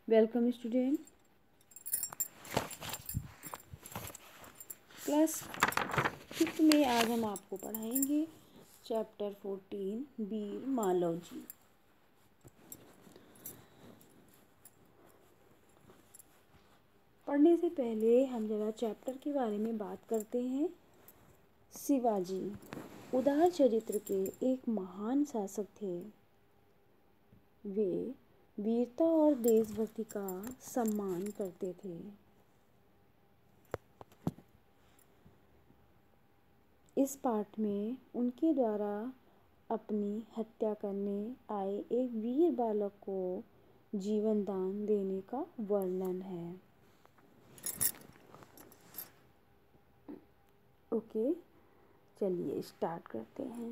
Welcome student. Class 5 में आज हम आपको पढ़ाएंगे चैप्टर 14 वीर मालव जी। पढ़ने से पहले हम जरा चैप्टर के बारे में बात करते हैं। शिवाजी उदार चरित्र के एक महान शासक थे। वे वीरता और देशभक्ति का सम्मान करते थे। इस पाठ में उनके द्वारा अपनी हत्या करने आए एक वीर बालक को जीवन दान देने का वर्णन है। ओके, चलिए स्टार्ट करते हैं।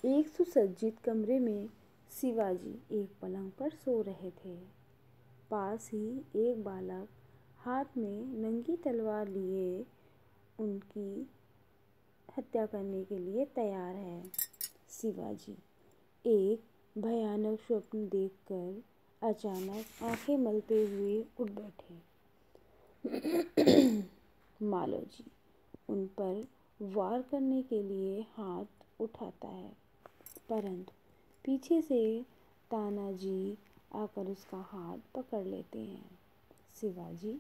एक सुसज्जित कमरे में शिवाजी एक पलंग पर सो रहे थे। पास ही एक बालक हाथ में नंगी तलवार लिए उनकी हत्या करने के लिए तैयार है। शिवाजी एक भयानक स्वप्न देखकर अचानक आंखें मलते हुए उठ बैठे। मालव जी उन पर वार करने के लिए हाथ उठाता है, परंतु पीछे से तानाजी आकर उसका हाथ पकड़ लेते हैं। शिवाजी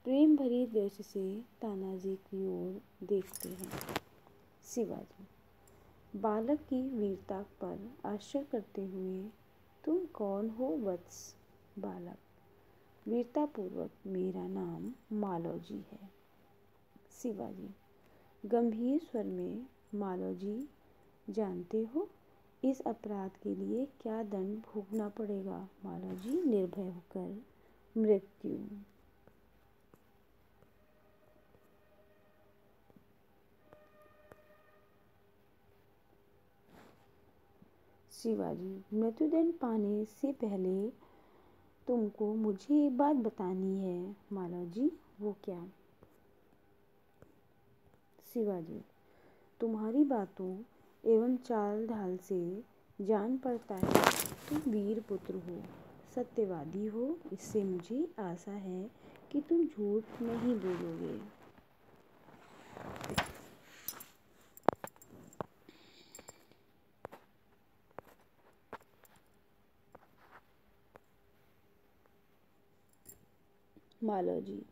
प्रेम भरी दृष्टि से तानाजी की ओर देखते हैं। शिवाजी बालक की वीरता पर आश्चर्य करते हुए, तुम कौन हो वत्स? बालक वीरतापूर्वक, मेरा नाम मालव जी है। शिवाजी गंभीर स्वर में, मालव जी जानते हो इस अपराध के लिए क्या दंड भोगना पड़ेगा? मालव जी निर्भय होकर, मृत्यु। शिवाजी मृत्युदंड पाने से पहले तुमको मुझे एक बात बतानी है। मालव जी वो क्या? शिवाजी तुम्हारी बातों एवं चाल ढाल से जान पड़ता है तुम वीर पुत्र हो, सत्यवादी हो। इससे मुझे आशा है कि तुम झूठ नहीं बोलोगे। मालव जी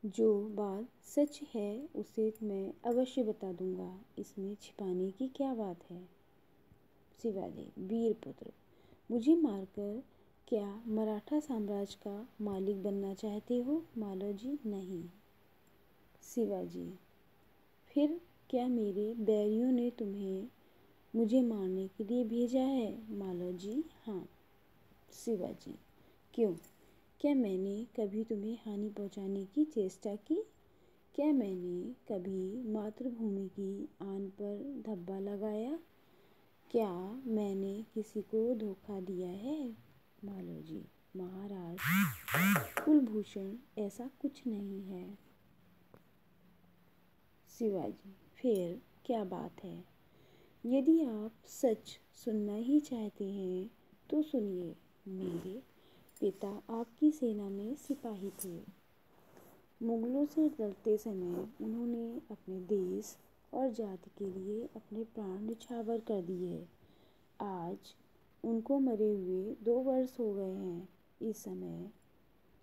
जो बात सच है उसे मैं अवश्य बता दूंगा, इसमें छिपाने की क्या बात है? शिवाजी वीर पुत्र मुझे मारकर क्या मराठा साम्राज्य का मालिक बनना चाहते हो? मालव जी नहीं। शिवाजी फिर क्या मेरे बैरियों ने तुम्हें मुझे मारने के लिए भेजा है? मालव जी हाँ। शिवाजी क्यों? क्या मैंने कभी तुम्हें हानि पहुंचाने की चेष्टा की? क्या मैंने कभी मातृभूमि की आन पर धब्बा लगाया? क्या मैंने किसी को धोखा दिया है? मालव जी महाराज कुलभूषण ऐसा कुछ नहीं है। शिवाजी फिर क्या बात है? यदि आप सच सुनना ही चाहते हैं तो सुनिए। मेरे पिता आपकी सेना में सिपाही थे। मुगलों से लड़ते समय उन्होंने अपने देश और जाति के लिए अपने प्राण न्यौछावर कर दिए। आज उनको मरे हुए 2 वर्ष हो गए हैं। इस समय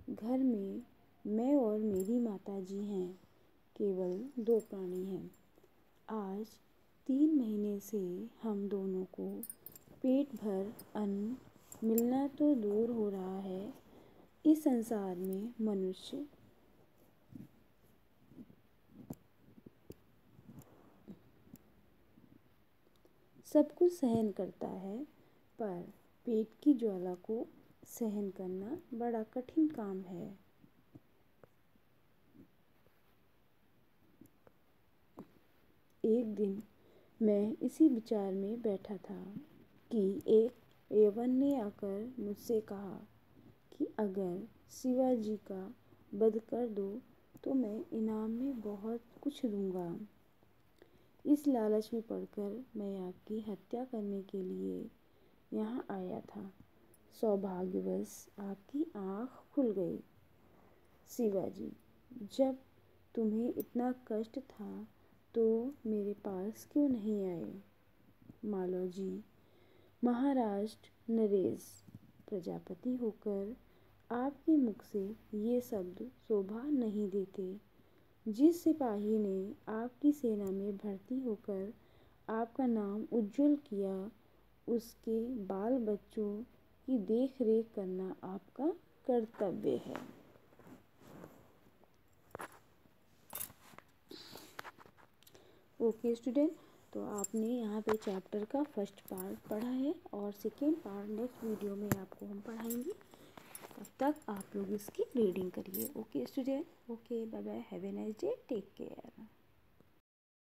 घर में मैं और मेरी माता जी हैं। केवल 2 प्राणी हैं। आज 3 महीने से हम दोनों को पेट भर अन्न मिलना तो दूर हो रहा है, इस संसार में मनुष्य सब कुछ सहन करता है, पर पेट की ज्वाला को सहन करना बड़ा कठिन काम है। एक दिन मैं इसी विचार में बैठा था कि एक यवन ने आकर मुझसे कहा कि अगर शिवाजी का वध कर दो तो मैं इनाम में बहुत कुछ दूंगा। इस लालच में पड़कर मैं आपकी हत्या करने के लिए यहाँ आया था। सौभाग्यवश आपकी आँख खुल गई। शिवाजी, जब तुम्हें इतना कष्ट था तो मेरे पास क्यों नहीं आए? मालोजी, महाराज नरेश, प्रजापति होकर आपके मुख से ये शब्द शोभा नहीं देते। जिस सिपाही ने आपकी सेना में भर्ती होकर आपका नाम उज्जवल किया, उसके बाल बच्चों की देख रेख करना आपका कर्तव्य है। ओके स्टूडेंट, तो आपने यहाँ पे चैप्टर का फर्स्ट पार्ट पढ़ा है और सेकेंड पार्ट नेक्स्ट वीडियो में आपको हम पढ़ाएंगे। तब तक आप लोग इसकी रीडिंग करिए। Okay student, okay, bye bye, have a nice day, take care.